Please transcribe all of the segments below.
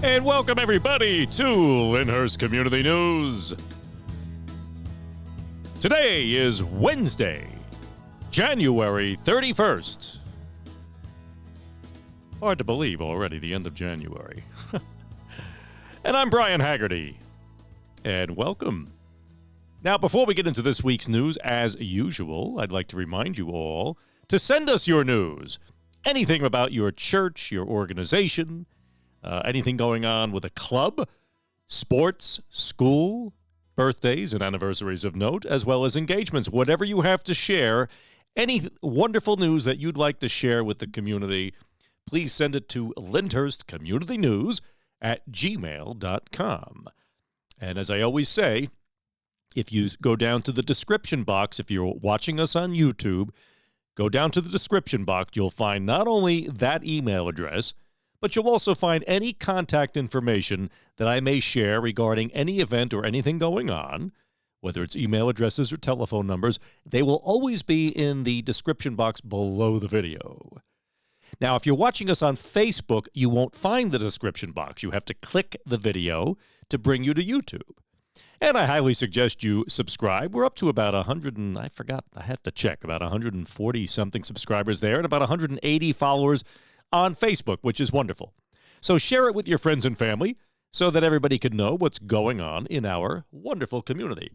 And welcome, everybody, to Lyndhurst Community News. Today is Wednesday, January 31st. Hard to believe already, the end of January. And I'm Brian Haggerty. And welcome. Now, before we get into this week's news, as usual, I'd like to remind you all to send us your news. Anything about your church, your organization, anything going on with a club, sports, school, birthdays and anniversaries of note, as well as engagements. Whatever you have to share, any wonderful news that you'd like to share with the community, please send it to lyndhurstcommunitynews@gmail.com. And as I always say, if you go down to the description box, if you're watching us on YouTube, go down to the description box. You'll find not only that email address, but you'll also find any contact information that I may share regarding any event or anything going on, whether it's email addresses or telephone numbers. They will always be in the description box below the video. Now, if you're watching us on Facebook, you won't find the description box. You have to click the video to bring you to YouTube. And I highly suggest you subscribe. We're up to about 100 and I have to check, about 140-something subscribers there and about 180 followers on Facebook, which is wonderful. So share it with your friends and family so that everybody can know what's going on in our wonderful community.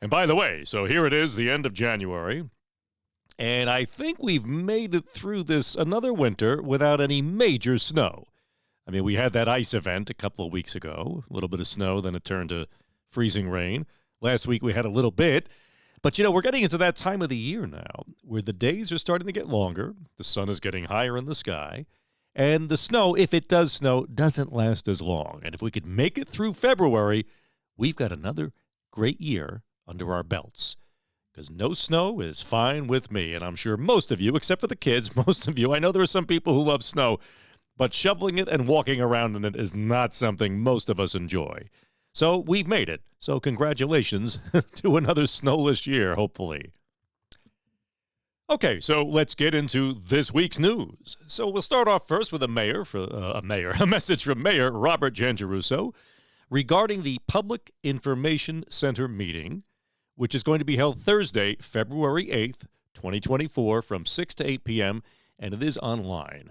And by the way, so here it is, the end of January, and I think we've made it through this another winter without any major snow. I mean, we had that ice event a couple of weeks ago, a little bit of snow, then it turned to freezing rain. Last week we had a little bit. But, we're getting into that time of the year now where the days are starting to get longer, the sun is getting higher in the sky, and the snow, if it does snow, doesn't last as long. And if we could make it through February, we've got another great year under our belts. Because no snow is fine with me, and I'm sure most of you, except for the kids, most of you, I know there are some people who love snow, but shoveling it and walking around in it is not something most of us enjoy. So we've made it. So congratulations to another snowless year, hopefully. Okay, so let's get into this week's news. So we'll start off first with a message from Mayor Robert Giangiarusso regarding the Public Information Center meeting, which is going to be held Thursday, February 8th, 2024, from 6 to 8 p.m., and it is online.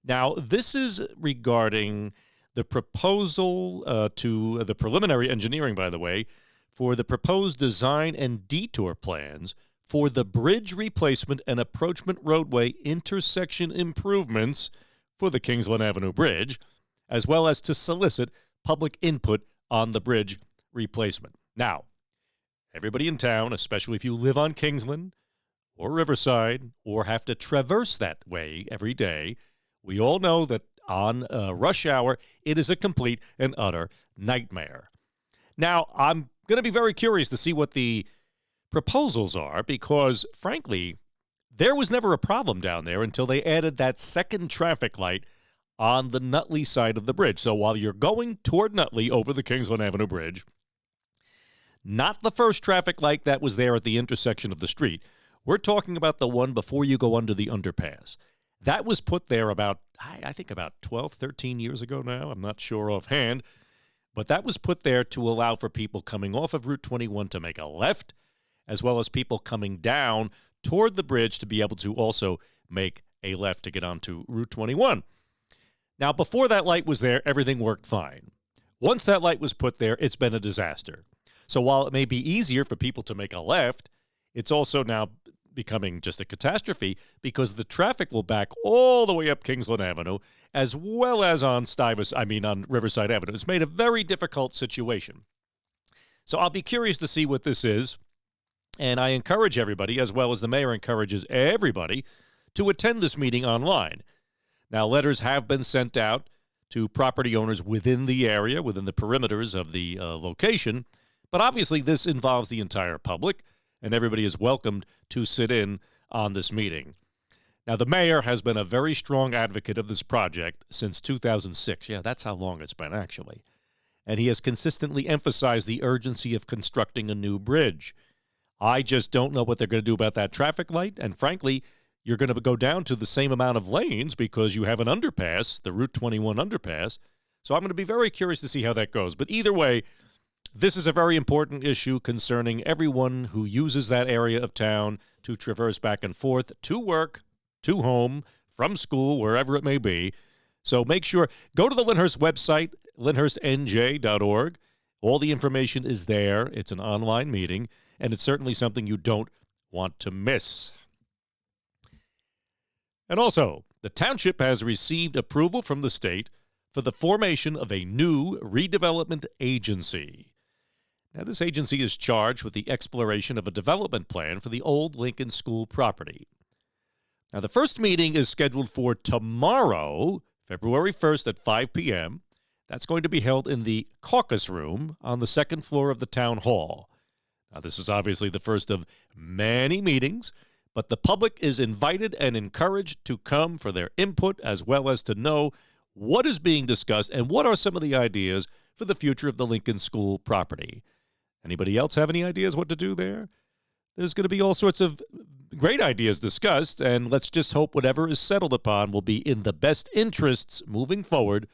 Now, this is regarding the proposal to the preliminary engineering, by the way, for the proposed design and detour plans for the bridge replacement and approachment roadway intersection improvements for the Kingsland Avenue Bridge, as well as to solicit public input on the bridge replacement. Now, everybody in town, especially if you live on Kingsland or Riverside or have to traverse that way every day, we all know that on rush hour, it is a complete and utter nightmare. Now, I'm going to be very curious to see what the proposals are because, frankly, there was never a problem down there until they added that second traffic light on the Nutley side of the bridge. So while you're going toward Nutley over the Kingsland Avenue Bridge, not the first traffic light that was there at the intersection of the street. We're talking about the one before you go under the underpass. That was put there about 12, 13 years ago now. I'm not sure offhand. But that was put there to allow for people coming off of Route 21 to make a left, as well as people coming down toward the bridge to be able to also make a left to get onto Route 21. Now, before that light was there, everything worked fine. Once that light was put there, it's been a disaster. So while it may be easier for people to make a left, it's also now becoming just a catastrophe because the traffic will back all the way up Kingsland Avenue as well as on Riverside Avenue. It's made a very difficult situation. So I'll be curious to see what this is, and I encourage everybody, as well as the mayor encourages everybody, to attend this meeting online. Now, letters have been sent out to property owners within the area, within the perimeters of the location, but obviously this involves the entire public, and everybody is welcomed to sit in on this meeting. Now, the mayor has been a very strong advocate of this project since 2006. Yeah, that's how long it's been, actually. And he has consistently emphasized the urgency of constructing a new bridge. I just don't know what they're going to do about that traffic light, and frankly, you're going to go down to the same amount of lanes because you have an underpass, the Route 21 underpass, So I'm going to be very curious to see how that goes. But either way, this is a very important issue concerning everyone who uses that area of town to traverse back and forth to work, to home, from school, wherever it may be. So make sure, go to the Lyndhurst website, lyndhurstnj.org. All the information is there. It's an online meeting, and it's certainly something you don't want to miss. And also, the township has received approval from the state for the formation of a new redevelopment agency. Now, this agency is charged with the exploration of a development plan for the old Lincoln School property. Now, the first meeting is scheduled for tomorrow, February 1st at 5 p.m. That's going to be held in the caucus room on the second floor of the town hall. Now, this is obviously the first of many meetings, but the public is invited and encouraged to come for their input as well as to know what is being discussed and what are some of the ideas for the future of the Lincoln School property. Anybody else have any ideas what to do there? There's going to be all sorts of great ideas discussed, and let's just hope whatever is settled upon will be in the best interests moving forward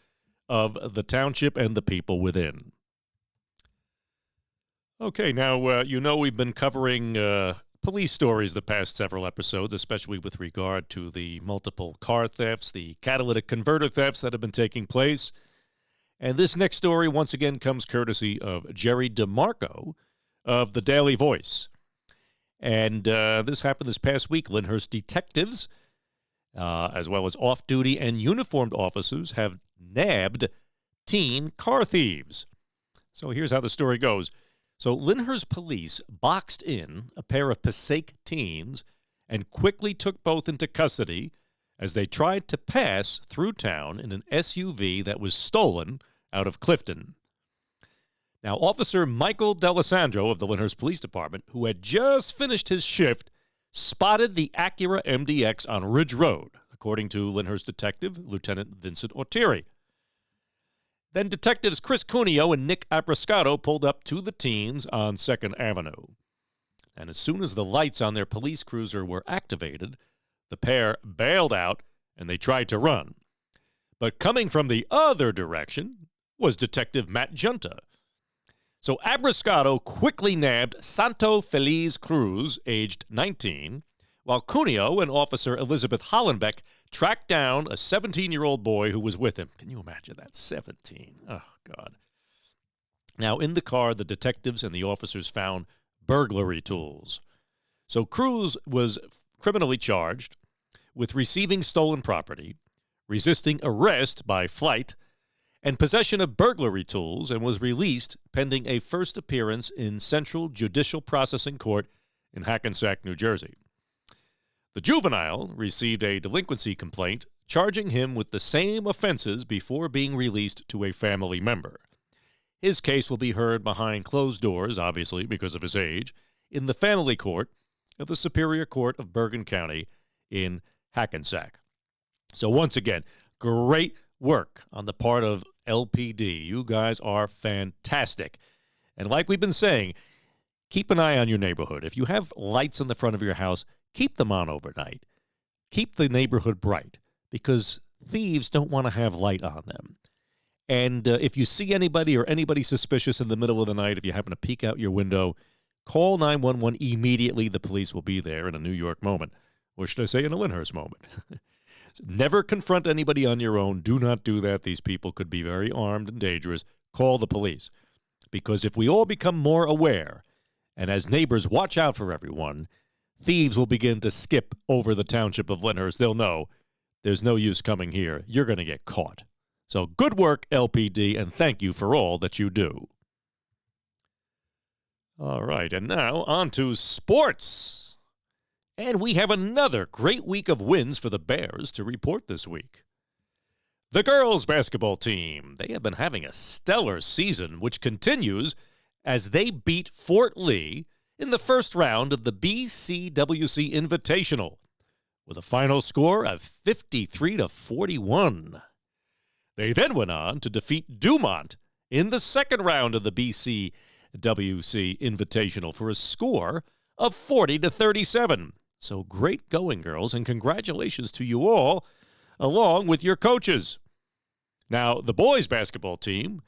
of the township and the people within. Okay, now, we've been covering police stories the past several episodes, especially with regard to the multiple car thefts, the catalytic converter thefts that have been taking place. And this next story, once again, comes courtesy of Jerry DeMarco of the Daily Voice. And this happened this past week. Lyndhurst detectives, as well as off-duty and uniformed officers, have nabbed teen car thieves. So here's how the story goes. So Lyndhurst police boxed in a pair of Passaic teens and quickly took both into custody as they tried to pass through town in an SUV that was stolen out of Clifton. Now, Officer Michael D'Alessandro of the Lyndhurst Police Department, who had just finished his shift, spotted the Acura MDX on Ridge Road, according to Lyndhurst Detective Lieutenant Vincent Ortieri. Then detectives Chris Cuneo and Nick Abrascato pulled up to the teens on 2nd Avenue. And as soon as the lights on their police cruiser were activated, the pair bailed out and they tried to run. But coming from the other direction was Detective Matt Junta. So Abrascato quickly nabbed Santo Feliz Cruz, aged 19, while Cuneo and Officer Elizabeth Hollenbeck tracked down a 17-year-old boy who was with him. Can you imagine that? 17. Oh, God. Now, in the car, the detectives and the officers found burglary tools. So Cruz was criminally charged with receiving stolen property, resisting arrest by flight, and possession of burglary tools, and was released pending a first appearance in Central Judicial Processing Court in Hackensack, New Jersey. The juvenile received a delinquency complaint charging him with the same offenses before being released to a family member. His case will be heard behind closed doors, obviously because of his age, in the family court of the Superior Court of Bergen County in Hackensack. So once again, great work on the part of LPD. You guys are fantastic. And like we've been saying, keep an eye on your neighborhood. If you have lights on the front of your house, keep them on overnight. Keep the neighborhood bright because thieves don't want to have light on them. And if you see anybody or anybody suspicious in the middle of the night, if you happen to peek out your window, call 911 immediately. The police will be there in a New York moment. Or should I say in a Lyndhurst moment? Never confront anybody on your own. Do not do that. These people could be very armed and dangerous. Call the police. Because if we all become more aware, and as neighbors watch out for everyone, thieves will begin to skip over the township of Lyndhurst. They'll know there's no use coming here. You're going to get caught. So good work, LPD, and thank you for all that you do. All right, and now on to sports. And we have another great week of wins for the Bears to report this week. The girls' basketball team, they have been having a stellar season, which continues as they beat Fort Lee in the first round of the BCWC Invitational with a final score of 53-41. They then went on to defeat Dumont in the second round of the BCWC Invitational for a score of 40-37. So great going, girls, and congratulations to you all, along with your coaches. Now, the boys basketball team,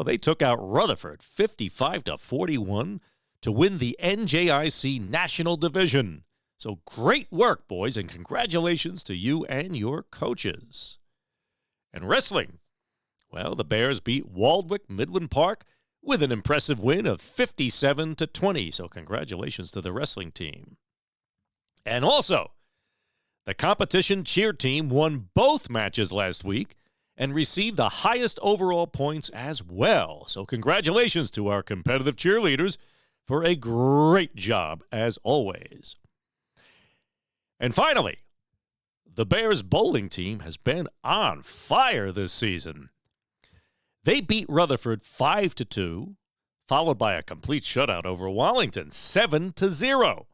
they took out Rutherford 55-41 to win the NJIC National Division. So great work, boys, and congratulations to you and your coaches. And wrestling, well, the Bears beat Waldwick Midland Park with an impressive win of 57-20. So congratulations to the wrestling team. And also, the competition cheer team won both matches last week and received the highest overall points as well. So congratulations to our competitive cheerleaders for a great job as always. And finally, the Bears bowling team has been on fire this season. They beat Rutherford 5-2, followed by a complete shutout over Wallington 7-0.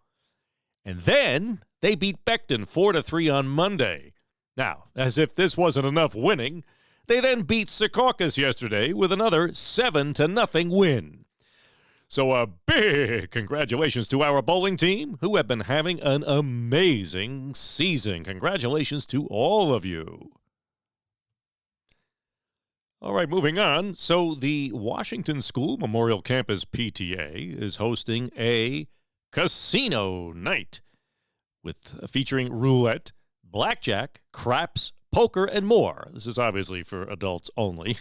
And then they beat Beckton 4-3 on Monday. Now, as if this wasn't enough winning, they then beat Secaucus yesterday with another 7-0 win. So a big congratulations to our bowling team, who have been having an amazing season. Congratulations to all of you. All right, moving on. So the Washington School Memorial Campus PTA is hosting a casino night featuring roulette, blackjack, craps, poker, and more. This is obviously for adults only.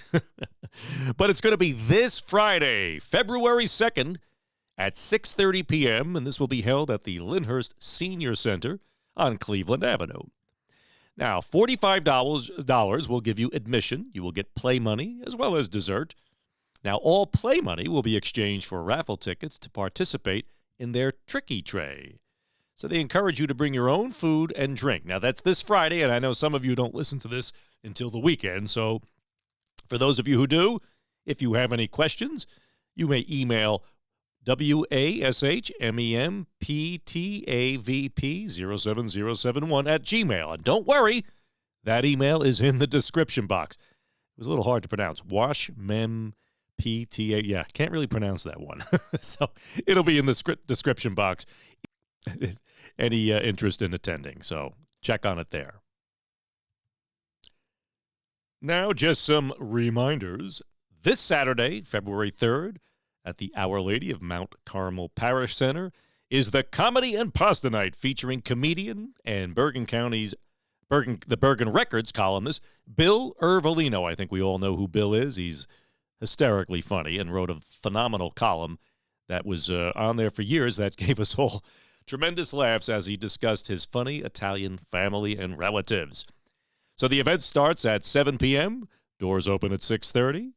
But it's going to be this Friday, February 2nd at 6:30 p.m., and this will be held at the Lyndhurst Senior Center on Cleveland Avenue. Now, $45 will give you admission. You will get play money as well as dessert. Now, all play money will be exchanged for raffle tickets to participate in their Tricky Tray. So they encourage you to bring your own food and drink. Now, that's this Friday, and I know some of you don't listen to this until the weekend. So for those of you who do, if you have any questions, you may email WASHMEMPTAVP07071 at Gmail. And don't worry, that email is in the description box. It was a little hard to pronounce. WASHMEMPTA. Yeah, can't really pronounce that one. So it'll be in the description box. Any interest in attending. So check on it there. Now, just some reminders. This Saturday, February 3rd, at the Our Lady of Mount Carmel Parish Center, is the Comedy and Pasta Night featuring comedian and the Bergen Records columnist Bill Ervolino. I think we all know who Bill is. He's hysterically funny and wrote a phenomenal column that was on there for years that gave us all tremendous laughs as he discussed his funny Italian family and relatives. So the event starts at 7 p.m., doors open at 6:30.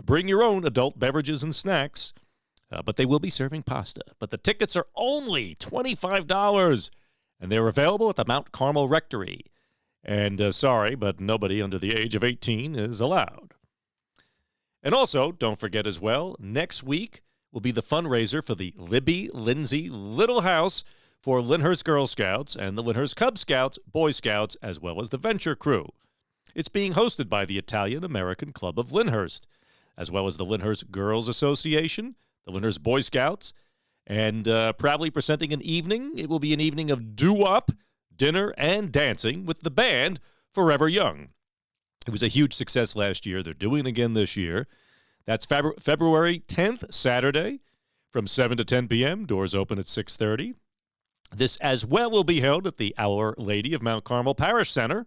Bring your own adult beverages and snacks, but they will be serving pasta. But the tickets are only $25, and they're available at the Mount Carmel Rectory. And sorry, but nobody under the age of 18 is allowed. And also, don't forget as well, next week will be the fundraiser for the Libbie, Lindsay Little House for Lyndhurst Girl Scouts and the Lyndhurst Cub Scouts, Boy Scouts, as well as the Venture Crew. It's being hosted by the Italian American Club of Lyndhurst, as well as the Lyndhurst Girls Association, the Lyndhurst Boy Scouts, and proudly presenting an evening. It will be an evening of Doo-Wop, dinner, and dancing with the band Forever Young. It was a huge success last year. They're doing it again this year. That's February 10th, Saturday, from 7 to 10 p.m. Doors open at 6:30. This as well will be held at the Our Lady of Mount Carmel Parish Center.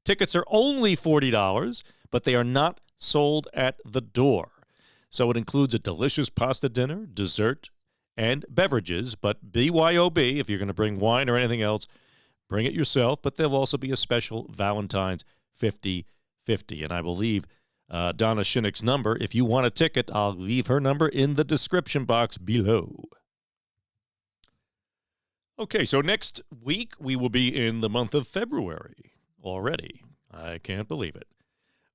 Tickets are only $40, but they are not sold at the door. So it includes a delicious pasta dinner, dessert, and beverages. But BYOB, if you're going to bring wine or anything else, bring it yourself. But there'll also be a special Valentine's 50-50. And I will leave Donna Shinnick's number. If you want a ticket, I'll leave her number in the description box below. Okay, so next week we will be in the month of February already. I can't believe it.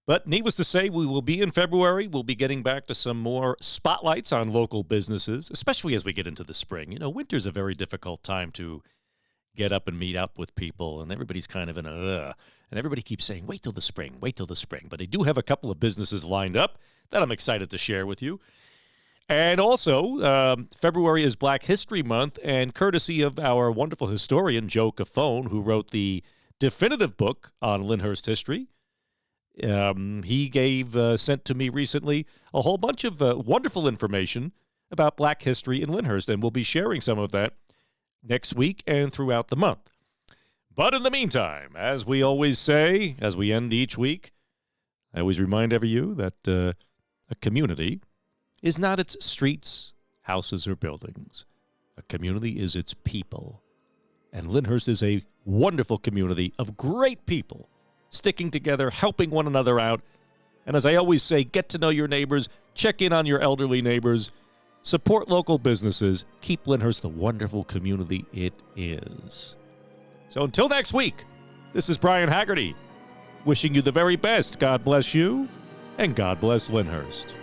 But needless to say, we will be in February. We'll be getting back to some more spotlights on local businesses, especially as we get into the spring. You know, winter's a very difficult time to get up and meet up with people, and everybody's kind of in a and everybody keeps saying, wait till the spring, wait till the spring. But I do have a couple of businesses lined up that I'm excited to share with you. And also, February is Black History Month, and courtesy of our wonderful historian, Joe Caffone, who wrote the definitive book on Lyndhurst history, He sent to me recently a whole bunch of wonderful information about Black history in Lyndhurst, and we'll be sharing some of that next week and throughout the month. But in the meantime, as we always say, as we end each week, I always remind you that a community is not its streets, houses, or buildings. A community is its people. And Lyndhurst is a wonderful community of great people sticking together, helping one another out. And as I always say, get to know your neighbors, check in on your elderly neighbors, support local businesses, keep Lyndhurst the wonderful community it is. So until next week, this is Brian Haggerty, wishing you the very best. God bless you, and God bless Lyndhurst.